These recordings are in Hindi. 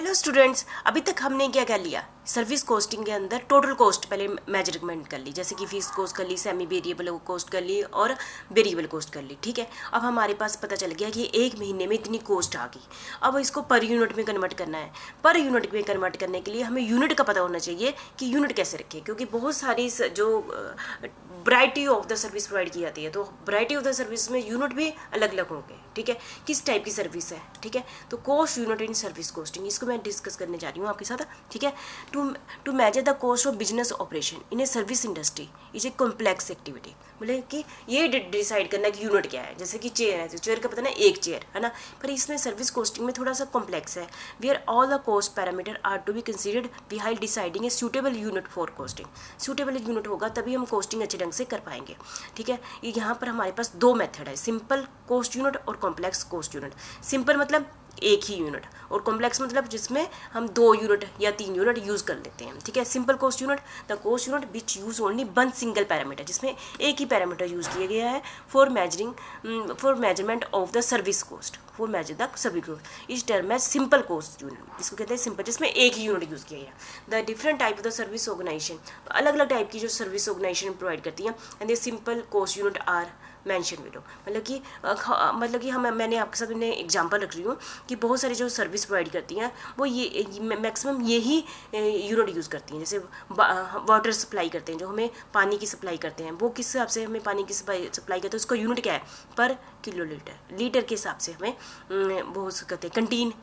हेलो स्टूडेंट्स, अभी तक हमने क्या क्या लिया? सर्विस कोस्टिंग के अंदर टोटल कॉस्ट पहले मेजरमेंट कर ली, जैसे कि फीस कॉस्ट कर ली, सेमी वेरिएबल कॉस्ट कर ली और वेरिएबल कॉस्ट कर ली। ठीक है, अब हमारे पास पता चल गया कि एक महीने में इतनी कॉस्ट आ गई। अब इसको पर यूनिट में कन्वर्ट करना है। पर यूनिट में कन्वर्ट करने के लिए हमें यूनिट का पता होना चाहिए कि यूनिट कैसे रखें, क्योंकि बहुत सारी जो variety of the service provide की जाती है, तो वैरायटी ऑफ द सर्विस में यूनिट भी अलग अलग होंगे। ठीक है, किस टाइप की सर्विस है। ठीक है, तो cost unit in service costing, इसको मैं डिस्कस करने जा रही हूँ आपके साथ। ठीक है, to measure the cost of business operation in a service industry is a complex activity. मतलब कि ये डिसाइड करना कि यूनिट क्या है। जैसे कि चेयर है, तो चेयर का पता ना, एक चेयर है ना, पर इसमें सर्विस कोस्टिंग में थोड़ा सा कॉम्प्लेक्स है। Where all the cost parameter are to be considered behind deciding a suitable unit for costing. Suitable unit होगा तभी हम कोस्टिंग अच्छे ढंग से कर पाएंगे। ठीक है, ये यहाँ पर हमारे पास दो मेथड है, सिंपल कॉस्ट यूनिट और कॉम्प्लेक्स कॉस्ट यूनिट। सिंपल मतलब एक ही यूनिट, और कॉम्प्लेक्स मतलब जिसमें हम 2 यूनिट या 3 यूनिट यूज़ कर लेते हैं। ठीक है, simple cost unit the cost unit which use only one single parameter, जिसमें एक ही पैरामीटर यूज़ किया गया है for measurement of the service cost, for measure the service cost. इस टर्म है सिंपल कॉस्ट यूनिट, इसको कहते हैं सिंपल, जिसमें एक ही यूनिट यूज़ किया गया। The different type of the service organisation, अलग अलग टाइप की जो सर्विस ऑर्गेनाइजेशन प्रोवाइड करती हैं, and the simple cost unit are mention below. मतलब कि मैंने आपके साथ मैंने एग्जांपल रख रही हूँ कि बहुत सारी जो सर्विस प्रोवाइड करती हैं वो ये मैक्सिमम यही यूनिट यूज़ करती हैं। जैसे वाटर सप्लाई करते हैं, जो हमें पानी की सप्लाई करते हैं, वो किस हिसाब से हमें पानी की सप्लाई करते हैं, उसका यूनिट क्या है? पर किलोलीटर, लीटर के हिसाब से हमें वो कहते हैं।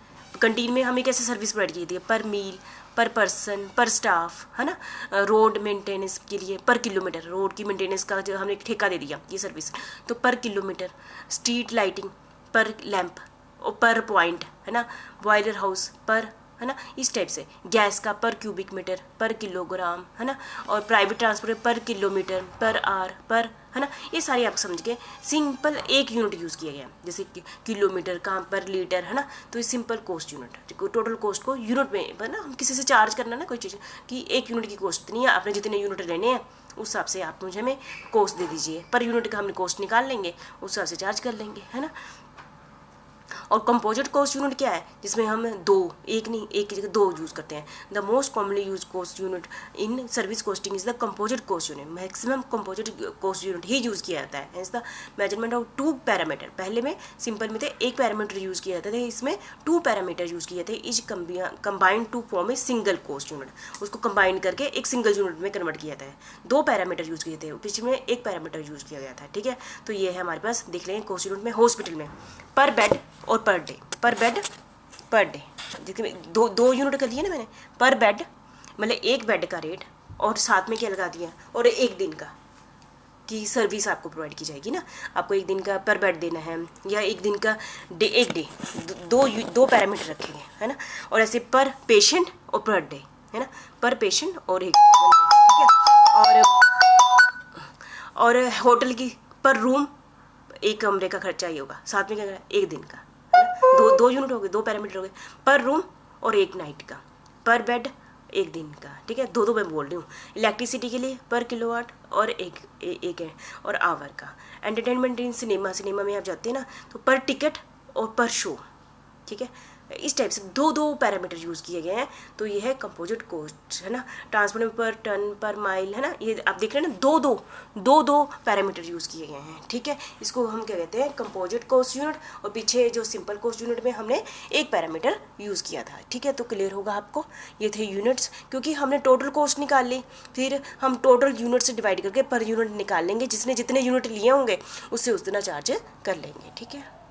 कंटीन में हमें कैसे सर्विस प्रोवाइड की जाती है? पर मील, पर पर्सन, पर स्टाफ, है ना। रोड मेंटेनेंस के लिए पर किलोमीटर, रोड की मेंटेनेंस का जो हमने ठेका दे दिया ये सर्विस, तो पर किलोमीटर। स्ट्रीट लाइटिंग पर लैंप और पर पॉइंट, है ना। बॉयलर हाउस पर, है ना, इस टाइप से। गैस का पर क्यूबिक मीटर, पर किलोग्राम, है ना। और प्राइवेट ट्रांसपोर्ट पर किलोमीटर, पर आर, पर, है ना। ये सारी आप समझ गए। सिंपल एक यूनिट यूज़ किया गया, जैसे किलोमीटर का पर लीटर, है ना। तो ये simple cost unit, total cost को यूनिट में, है ना, हम किसी से चार्ज करना ना कोई चीज़ कि एक यूनिट की कॉस्ट इतनी है, आपने जितने यूनिट लेने हैं उस हिसाब से आप मुझे हमें कॉस्ट दे दीजिए, पर यूनिट का हमने कॉस्ट निकाल लेंगे, उस हिसाब से चार्ज कर लेंगे, है ना। और कंपोजिट कॉस्ट यूनिट क्या है? जिसमें हम एक की जगह 2 यूज़ करते हैं। The most commonly use cost unit in service costing is the composite cost unit. Maximum composite cost unit he use किया जाता है। Hence the measurement of 2 parameter. पहले में सिंपल में थे एक पैरामीटर यूज़ किया जाता था, इसमें 2 पैरामीटर यूज़ किए थे। Is combined to form a single cost unit. उसको कंबाइन करके एक सिंगल यूनिट में कन्वर्ट किया जाता है। 2 पैरामीटर यूज़ किए थे, पीछे में एक पैरामीटर यूज़ किया गया था। ठीक है, तो ये है हमारे पास, देख लेंगे कॉस्ट यूनिट में। हॉस्पिटल में पर बेड और पर डे, पर बेड पर डे, जिसमें दो यूनिट कर दिए ना मैंने। पर बेड मतलब एक बेड का रेट, और साथ में क्या लगा दिया, और एक दिन का की सर्विस आपको प्रोवाइड की जाएगी ना। आपको एक दिन का पर बेड देना है, या एक दिन का एक डे, दो पैरामीटर रखेंगे, है ना। और ऐसे पर पेशेंट और पर डे, है ना, पर पेशेंट और एक डे। ठीक है, और होटल की पर रूम, एक कमरे का खर्चा ही होगा, साथ में क्या करें, एक दिन का, है ना। दो यूनिट हो गए, 2 पैरामीटर हो गए, पर रूम और एक नाइट का, पर बेड एक दिन का। ठीक है, दो मैं बोल रही हूँ। इलेक्ट्रिसिटी के लिए पर किलोवाट और एक है, और आवर का। एंटरटेनमेंट इन सिनेमा में आप जाते हैं ना, तो पर टिकट और पर शो। ठीक है, इस टाइप से 2 पैरामीटर यूज़ किए गए हैं। तो ये है कंपोजिट कॉस्ट, है ना। ट्रांसपोर्ट में पर टन, पर माइल, है ना। ये आप देख रहे हैं ना, दो पैरामीटर यूज़ किए गए हैं। ठीक है, इसको हम क्या कहते हैं, कंपोजिट कॉस्ट यूनिट। और पीछे जो सिंपल कॉस्ट यूनिट में हमने एक पैरामीटर यूज़ किया था। ठीक है, तो क्लियर होगा आपको। ये थे यूनिट्स, क्योंकि हमने टोटल कॉस्ट निकाल ली, फिर हम टोटल यूनिट से डिवाइड करके पर यूनिट निकाल लेंगे। जिसने जितने यूनिट लिए होंगे उससे उतना चार्ज कर लेंगे। ठीक है।